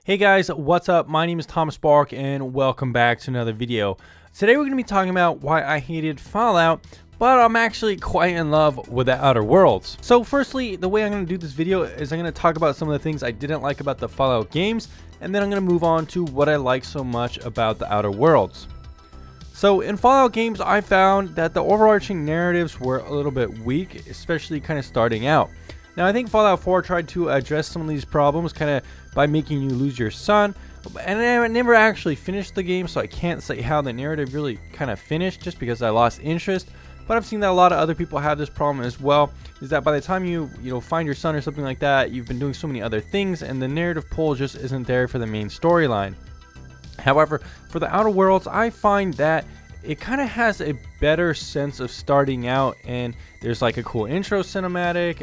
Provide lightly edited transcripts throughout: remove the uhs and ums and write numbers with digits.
Hey guys, what's up? My name is Thomas Bark and welcome back to another video. Today we're going to be talking about why I hated Fallout, but I'm actually quite in love with the Outer Worlds. So firstly, the way I'm going to do this video is I'm going to talk about some of the things I didn't like about the Fallout games, and then I'm going to move on to what I like so much about the Outer Worlds. So in Fallout games, I found that the overarching narratives were a little bit weak, especially kind of starting out. Now, I think Fallout 4 tried to address some of these problems kind of by making you lose your son, and I never actually finished the game, so I can't say how the narrative really kind of finished just because I lost interest. But I've seen that a lot of other people have this problem as well, is that by the time you find your son or something like that, you've been doing so many other things and the narrative pull just isn't there for the main storyline. However, for the Outer Worlds, I find that it kind of has a better sense of starting out, and there's like a cool intro cinematic,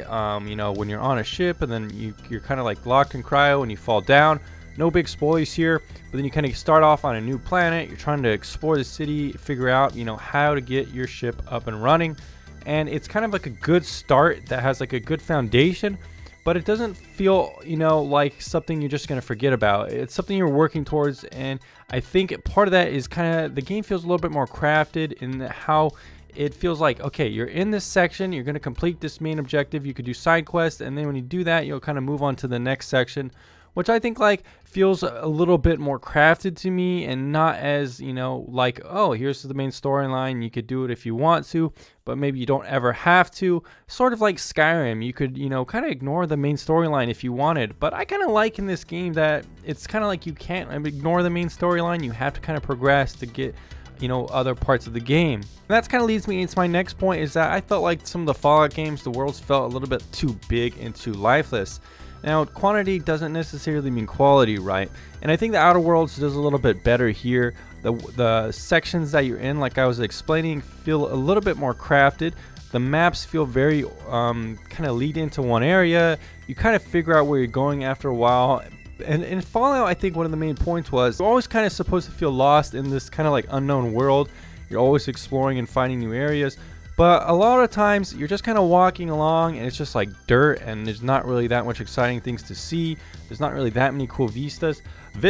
when you're on a ship and then you're kind of like locked in cryo and you fall down. No big spoilers here, but then you kind of start off on a new planet. You're trying to explore the city, figure out, how to get your ship up and running. And it's kind of like a good start that has like a good foundation, but it doesn't feel, like something you're just going to forget about. It's something you're working towards, and I think part of that is kind of the game feels a little bit more crafted in how it feels like, okay, you're in this section, you're going to complete this main objective, you could do side quests, and then when you do that, you'll kind of move on to the next section, which I think like feels a little bit more crafted to me and not as, like, oh, here's the main storyline, you could do it if you want to, but maybe you don't ever have to. Sort of like Skyrim, you could, kind of ignore the main storyline if you wanted, but I kind of like in this game that it's kind of like you can't ignore the main storyline, you have to kind of progress to get other parts of the game. And that's kind of leads me into my next point, is that I felt like some of the Fallout games, the worlds felt a little bit too big and too lifeless. Now, quantity doesn't necessarily mean quality, right? And I think the Outer Worlds does a little bit better here. The sections that you're in, like I was explaining, feel a little bit more crafted. The maps feel very kind of lead into one area. You kind of figure out where you're going after a while. And in Fallout, I think one of the main points was you're always kind of supposed to feel lost in this kind of like unknown world. You're always exploring and finding new areas. But a lot of times you're just kind of walking along and it's just like dirt, and there's not really that much exciting things to see. There's not really that many cool vistas, and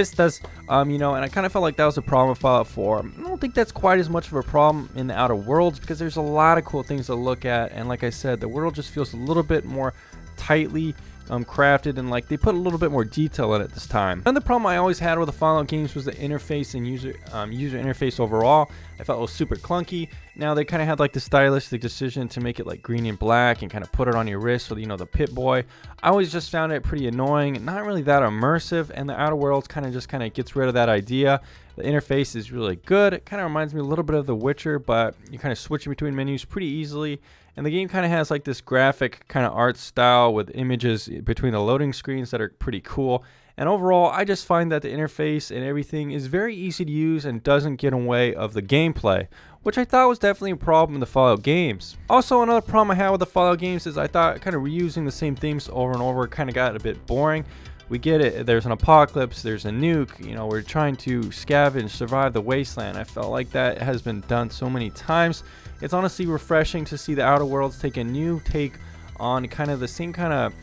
I kind of felt like that was a problem with Fallout 4. I don't think that's quite as much of a problem in the Outer Worlds because there's a lot of cool things to look at, and like I said, the world just feels a little bit more tightly crafted, and like they put a little bit more detail in it this time. Another problem I always had with the Fallout games was the interface and user interface overall. I felt it was super clunky. Now they kind of had like the stylistic decision to make it like green and black and kind of put it on your wrist with the Pip-Boy. I always just found it pretty annoying, not really that immersive, and the Outer Worlds kind of gets rid of that idea. The interface is really good. It kind of reminds me a little bit of The Witcher, but you kind of switch between menus pretty easily. And the game kind of has like this graphic kind of art style with images between the loading screens that are pretty cool. And overall, I just find that the interface and everything is very easy to use and doesn't get in the way of the gameplay, which I thought was definitely a problem in the Fallout games. Also, another problem I had with the Fallout games is I thought kind of reusing the same themes over and over kind of got a bit boring. We get it, there's an apocalypse, there's a nuke, we're trying to scavenge, survive the wasteland. I felt like that has been done so many times. It's honestly refreshing to see the Outer Worlds take a new take on kind of the same kind of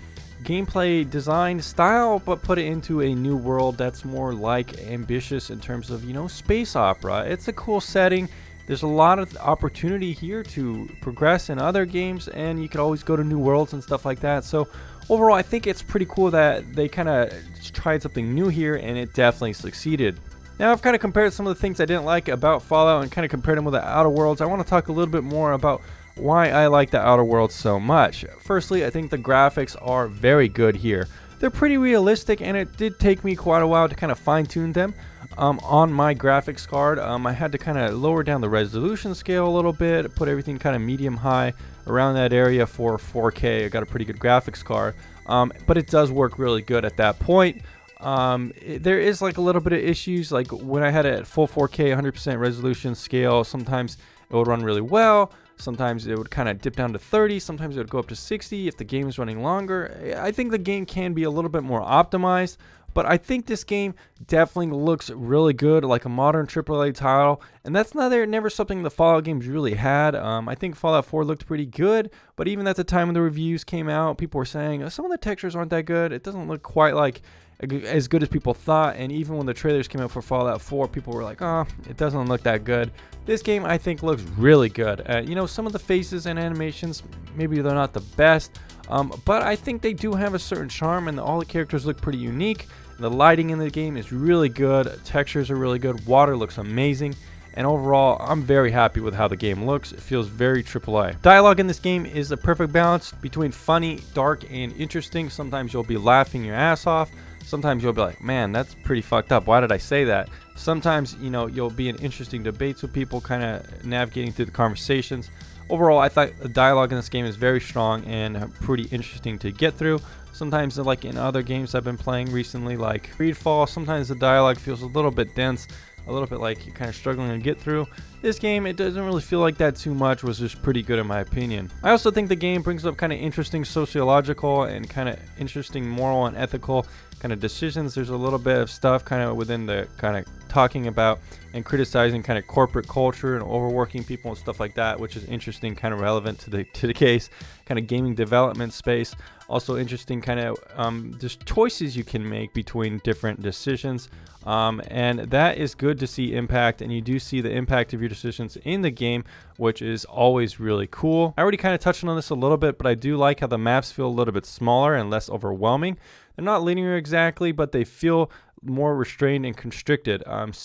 gameplay design style, but put it into a new world that's more like ambitious in terms of, space opera. It's a cool setting. There's a lot of opportunity here to progress in other games, and you could always go to new worlds and stuff like that. So overall, I think it's pretty cool that they kind of tried something new here, and it definitely succeeded. Now, I've kind of compared some of the things I didn't like about Fallout and kind of compared them with the Outer Worlds. I want to talk a little bit more about why I like the Outer Worlds so much. Firstly, I think the graphics are very good here. They're pretty realistic, and it did take me quite a while to kind of fine-tune them on my graphics card. I had to kind of lower down the resolution scale a little bit, put everything kind of medium-high around that area for 4K. I got a pretty good graphics card, but it does work really good at that point. There is like a little bit of issues, like when I had it at full 4K 100% resolution scale, sometimes it would run really well, sometimes it would kind of dip down to 30, sometimes it would go up to 60 if the game is running longer. I think the game can be a little bit more optimized, but I think this game definitely looks really good, like a modern AAA title, and that's never something the Fallout games really had. I think Fallout 4 looked pretty good, but even at the time when the reviews came out, people were saying some of the textures aren't that good. It doesn't look quite like as good as people thought. And even when the trailers came out for Fallout 4, people were like, oh, it doesn't look that good. This game, I think, looks really good. You know, some of the faces and animations, maybe they're not the best, but I think they do have a certain charm, and all the characters look pretty unique. The lighting in the game is really good. Textures are really good. Water looks amazing. And overall, I'm very happy with how the game looks. It feels very AAA. Dialogue in this game is a perfect balance between funny, dark, and interesting. Sometimes you'll be laughing your ass off. Sometimes you'll be like, man, that's pretty fucked up. Why did I say that? Sometimes, you know, you'll be in interesting debates with people, kind of navigating through the conversations. Overall, I thought the dialogue in this game is very strong and pretty interesting to get through. Sometimes, like in other games I've been playing recently, like Greedfall, sometimes the dialogue feels a little bit dense, a little bit like you're kind of struggling to get through. This game, it doesn't really feel like that too much, was just pretty good in my opinion. I also think the game brings up kind of interesting sociological and kind of interesting moral and ethical kind of decisions. There's a little bit of stuff kind of within the kind of talking about and criticizing kind of corporate culture and overworking people and stuff like that, which is interesting, kind of relevant to the case, kind of gaming development space. Also interesting kind of just choices you can make between different decisions, and that is good to see impact, and you do see the impact of your decisions in the game, which is always really cool. I already kind of touched on this a little bit, but I do like how the maps feel a little bit smaller and less overwhelming. They're not linear exactly, but they feel more restrained and constricted. There are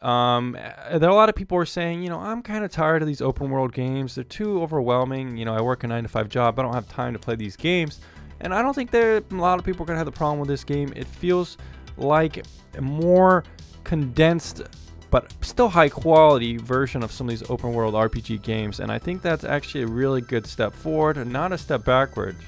a lot of people who are saying, you know, I'm kind of tired of these open world games. They're too overwhelming. You know, I work a 9-to-5 job. I don't have time to play these games. And I don't think a lot of people are going to have the problem with this game. It feels like a more condensed but still high quality version of some of these open world RPG games. And I think that's actually a really good step forward and not a step backwards.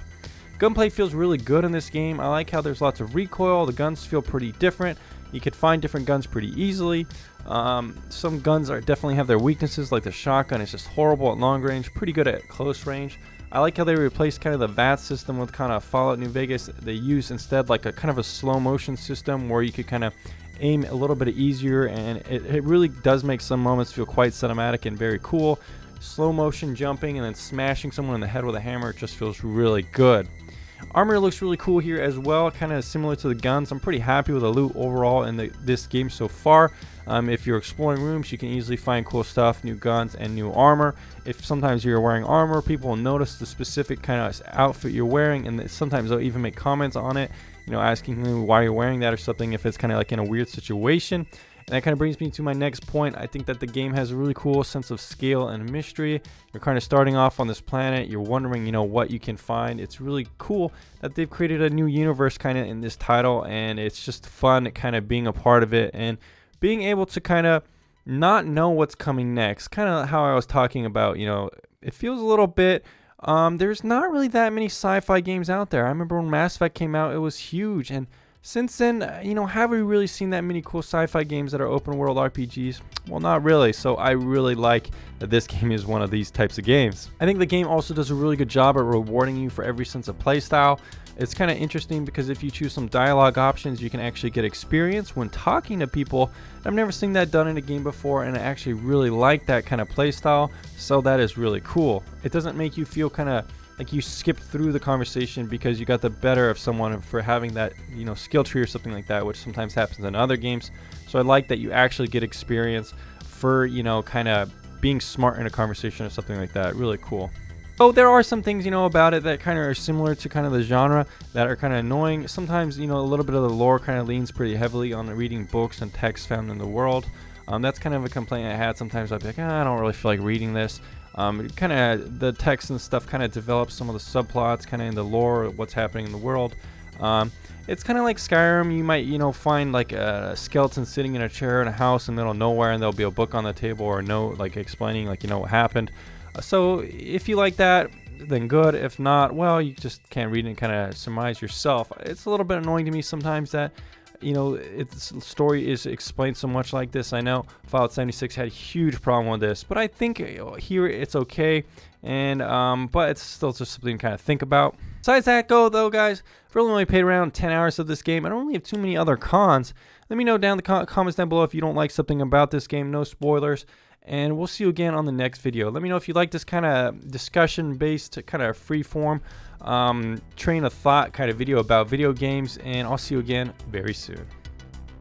Gunplay feels really good in this game. I like how there's lots of recoil. The guns feel pretty different. You could find different guns pretty easily. Some guns definitely have their weaknesses, like the shotgun is just horrible at long range, pretty good at close range. I like how they replaced kind of the VAT system with kind of Fallout New Vegas. They use instead like a kind of a slow motion system where you could kind of aim a little bit easier, and it really does make some moments feel quite cinematic and very cool. Slow motion jumping and then smashing someone in the head with a hammer just feels really good. Armor looks really cool here as well, kind of similar to the guns. I'm pretty happy with the loot overall in this game so far. If you're exploring rooms, you can easily find cool stuff, new guns, and new armor. If sometimes you're wearing armor, people will notice the specific kind of outfit you're wearing, and sometimes they'll even make comments on it, you know, asking you why you're wearing that or something if it's kind of like in a weird situation. And that kind of brings me to my next point. I think that the game has a really cool sense of scale and mystery. You're kind of starting off on this planet. You're wondering, you know, what you can find. It's really cool that they've created a new universe kind of in this title, and it's just fun kind of being a part of it and being able to kind of not know what's coming next. Kind of how I was talking about, you know, it feels a little bit... there's not really that many sci-fi games out there. I remember when Mass Effect came out, it was huge, and since then, you know, have we really seen that many cool sci-fi games that are open world RPGs? Well, not really. So I really like that this game is one of these types of games. I think the game also does a really good job at rewarding you for every sense of playstyle. It's kind of interesting because if you choose some dialogue options, you can actually get experience when talking to people. I've never seen that done in a game before, and I actually really like that kind of playstyle. So that is really cool. It doesn't make you feel kind of like you skipped through the conversation because you got the better of someone for having that, you know, skill tree or something like that, which sometimes happens in other games. So I like that you actually get experience for, you know, kind of being smart in a conversation or something like that. Really cool. So there are some things, you know, about it that kind of are similar to kind of the genre that are kind of annoying. Sometimes, you know, a little bit of the lore kind of leans pretty heavily on reading books and texts found in the world. That's kind of a complaint I had. Sometimes I'd be like, I don't really feel like reading this. Kind of the text and stuff kind of develops some of the subplots kind of in the lore, what's happening in the world. It's kind of like Skyrim. You might, you know, find like a skeleton sitting in a chair in a house in the middle of nowhere, and there'll be a book on the table or a note like explaining, like, you know, what happened. So if you like that, then good. If not, well, you just can't read it and kind of surmise yourself. It's a little bit annoying to me sometimes that, you know, its story is explained so much like this. I know Fallout 76 had a huge problem with this, but I think here it's okay, and but it's still just something to kind of think about. Besides that though, guys, I've really only played around 10 hours of this game. I don't really have too many other cons. Let me know down in the comments down below if you don't like something about this game. No spoilers. And we'll see you again on the next video. Let me know if you like this kind of discussion-based, kind of free-form, train of thought kind of video about video games. And I'll see you again very soon.